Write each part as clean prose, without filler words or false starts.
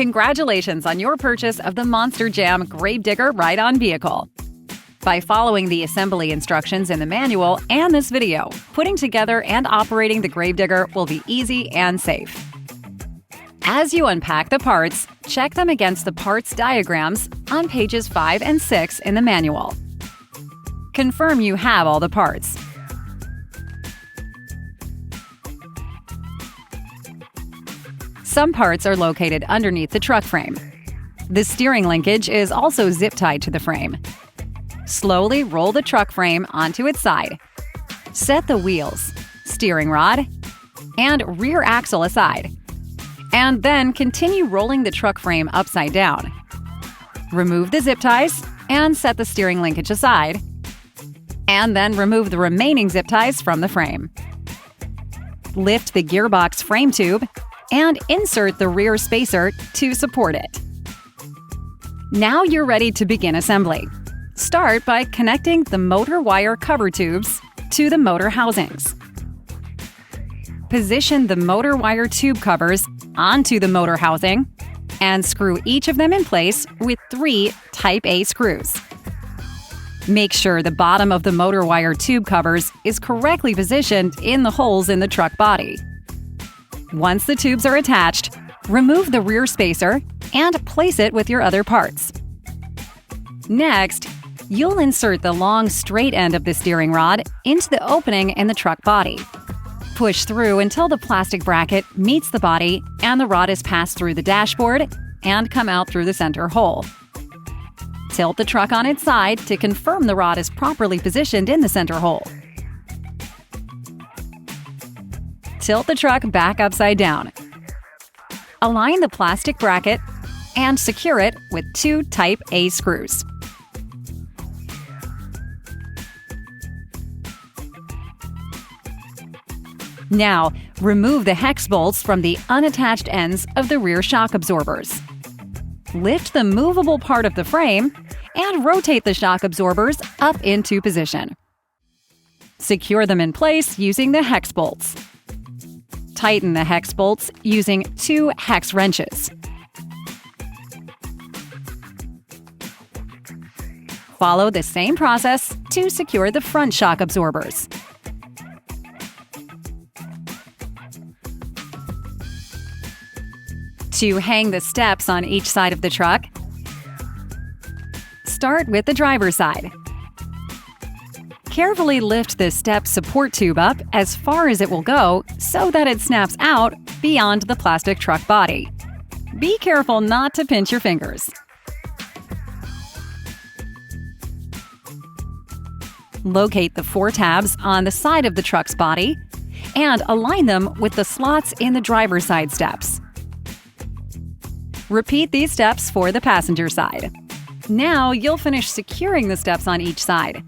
Congratulations on your purchase of the Monster Jam Gravedigger Ride-On Vehicle. By following the assembly instructions in the manual and this video, putting together and operating the Gravedigger will be easy and safe. As you unpack the parts, check them against the parts diagrams on pages 5 and 6 in the manual. Confirm you have all the parts. Some parts are located underneath the truck frame. The steering linkage is also zip-tied to the frame. Slowly roll the truck frame onto its side. Set the wheels, steering rod, and rear axle aside. And then continue rolling the truck frame upside down. Remove the zip ties and set the steering linkage aside. And then remove the remaining zip ties from the frame. Lift the gearbox frame tube and insert the rear spacer to support it. Now you're ready to begin assembly. Start by connecting the motor wire cover tubes to the motor housings. Position the motor wire tube covers onto the motor housing and screw each of them in place with 3 Type A screws. Make sure the bottom of the motor wire tube covers is correctly positioned in the holes in the truck body. Once the tubes are attached, remove the rear spacer and place it with your other parts. Next, you'll insert the long, straight end of the steering rod into the opening in the truck body. Push through until the plastic bracket meets the body and the rod is passed through the dashboard and come out through the center hole. Tilt the truck on its side to confirm the rod is properly positioned in the center hole. Tilt the truck back upside down. Align the plastic bracket and secure it with 2 Type A screws. Now, remove the hex bolts from the unattached ends of the rear shock absorbers. Lift the movable part of the frame and rotate the shock absorbers up into position. Secure them in place using the hex bolts. Tighten the hex bolts using 2 hex wrenches. Follow the same process to secure the front shock absorbers. To hang the steps on each side of the truck, start with the driver's side. Carefully lift the step support tube up as far as it will go so that it snaps out beyond the plastic truck body. Be careful not to pinch your fingers. Locate the 4 tabs on the side of the truck's body and align them with the slots in the driver's side steps. Repeat these steps for the passenger side. Now you'll finish securing the steps on each side.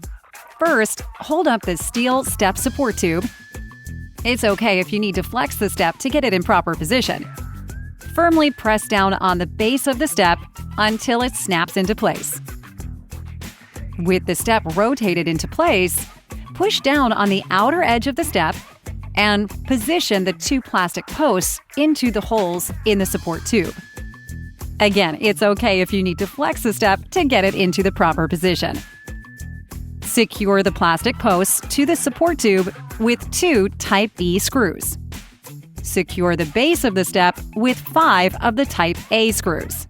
First, hold up the steel step support tube. It's okay if you need to flex the step to get it in proper position. Firmly press down on the base of the step until it snaps into place. With the step rotated into place, push down on the outer edge of the step and position the 2 plastic posts into the holes in the support tube. Again, it's okay if you need to flex the step to get it into the proper position. Secure the plastic posts to the support tube with 2 Type B screws. Secure the base of the step with 5 of the Type A screws.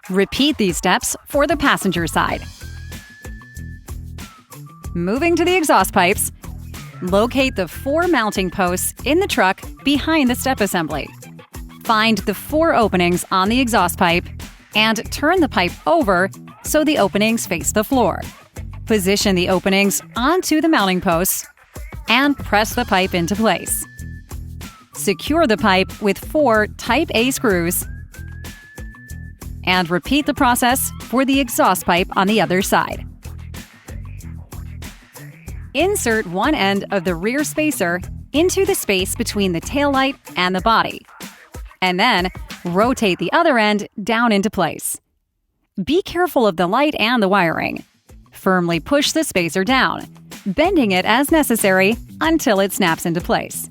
Repeat these steps for the passenger side. Moving to the exhaust pipes, locate the 4 mounting posts in the truck behind the step assembly. Find the 4 openings on the exhaust pipe and turn the pipe over so the openings face the floor. Position the openings onto the mounting posts and press the pipe into place. Secure the pipe with 4 Type A screws and repeat the process for the exhaust pipe on the other side. Insert one end of the rear spacer into the space between the taillight and the body, and then rotate the other end down into place. Be careful of the light and the wiring. Firmly push the spacer down, bending it as necessary until it snaps into place.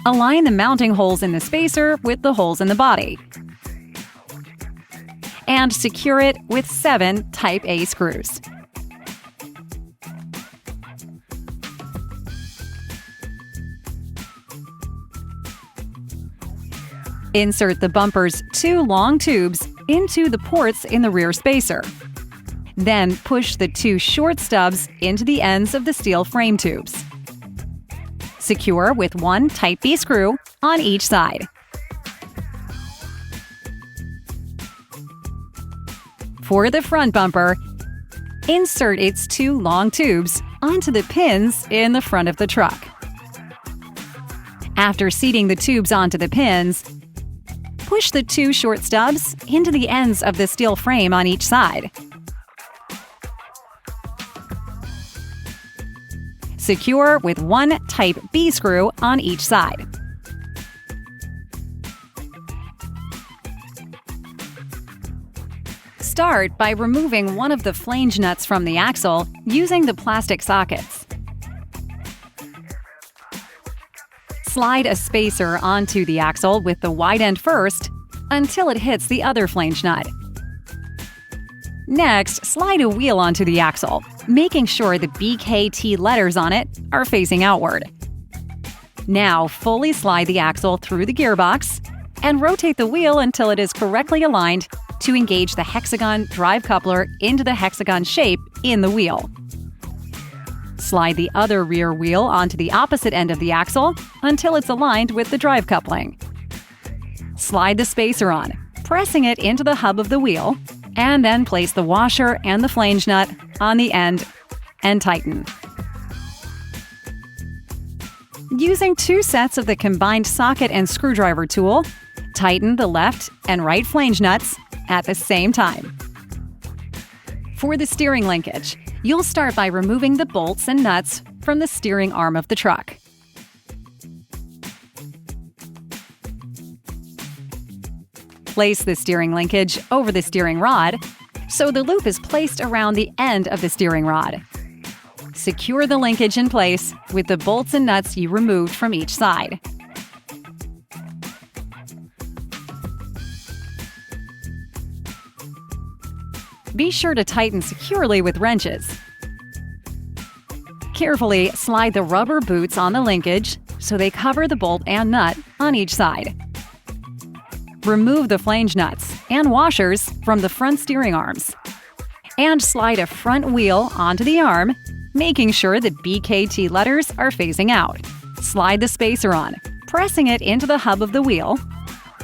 Align the mounting holes in the spacer with the holes in the body. And secure it with 7 Type A screws. Insert the bumper's 2 long tubes into the ports in the rear spacer. Then push the 2 short stubs into the ends of the steel frame tubes. Secure with 1 Type B screw on each side. For the front bumper, insert its 2 long tubes onto the pins in the front of the truck. After seating the tubes onto the pins, push the 2 short stubs into the ends of the steel frame on each side. Secure with 1 Type B screw on each side. Start by removing one of the flange nuts from the axle using the plastic sockets. Slide a spacer onto the axle with the wide end first until it hits the other flange nut. Next, slide a wheel onto the axle, making sure the BKT letters on it are facing outward. Now, fully slide the axle through the gearbox and rotate the wheel until it is correctly aligned to engage the hexagon drive coupler into the hexagon shape in the wheel. Slide the other rear wheel onto the opposite end of the axle until it's aligned with the drive coupling. Slide the spacer on, pressing it into the hub of the wheel, and then place the washer and the flange nut on the end and tighten. Using 2 sets of the combined socket and screwdriver tool, tighten the left and right flange nuts at the same time. For the steering linkage, you'll start by removing the bolts and nuts from the steering arm of the truck. Place the steering linkage over the steering rod, so the loop is placed around the end of the steering rod. Secure the linkage in place with the bolts and nuts you removed from each side. Be sure to tighten securely with wrenches. Carefully slide the rubber boots on the linkage so they cover the bolt and nut on each side. Remove the flange nuts and washers from the front steering arms. And slide a front wheel onto the arm, making sure the BKT letters are facing out. Slide the spacer on, pressing it into the hub of the wheel,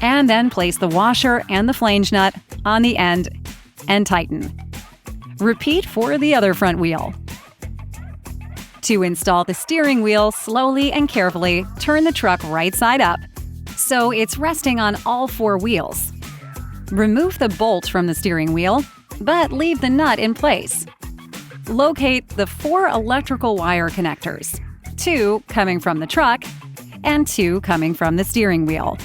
and then place the washer and the flange nut on the end and tighten. Repeat for the other front wheel. To install the steering wheel, slowly and carefully turn the truck right side up so it's resting on all 4 wheels. Remove the bolt from the steering wheel, but leave the nut in place. Locate the 4 electrical wire connectors, 2 coming from the truck and 2 coming from the steering wheel.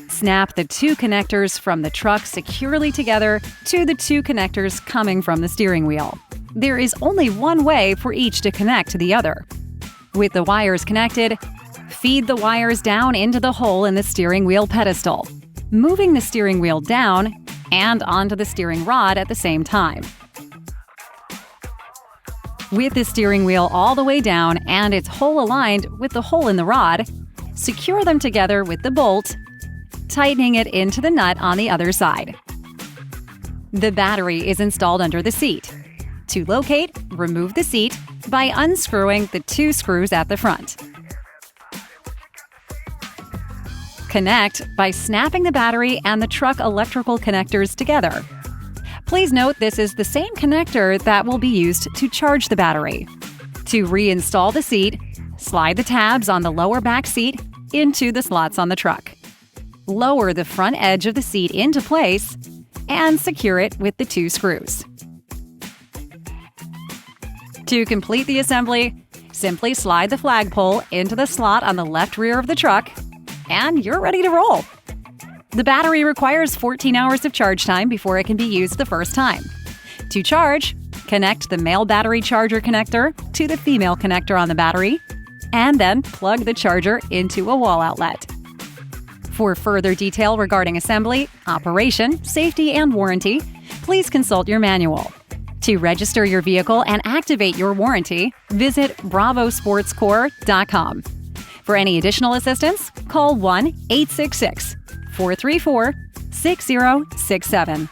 Snap the 2 connectors from the truck securely together to the 2 connectors coming from the steering wheel. There is only one way for each to connect to the other. With the wires connected, feed the wires down into the hole in the steering wheel pedestal, moving the steering wheel down and onto the steering rod at the same time. With the steering wheel all the way down and its hole aligned with the hole in the rod, secure them together with the bolt, tightening it into the nut on the other side. The battery is installed under the seat. To locate, remove the seat by unscrewing the 2 screws at the front. Connect by snapping the battery and the truck electrical connectors together. Please note this is the same connector that will be used to charge the battery. To reinstall the seat, slide the tabs on the lower back seat into the slots on the truck. Lower the front edge of the seat into place and secure it with the 2 screws. To complete the assembly, simply slide the flagpole into the slot on the left rear of the truck, and you're ready to roll. The battery requires 14 hours of charge time before it can be used the first time. To charge, connect the male battery charger connector to the female connector on the battery, and then plug the charger into a wall outlet. For further detail regarding assembly, operation, safety, and warranty, please consult your manual. To register your vehicle and activate your warranty, visit bravosportscore.com. For any additional assistance, call 1-866-434-6067.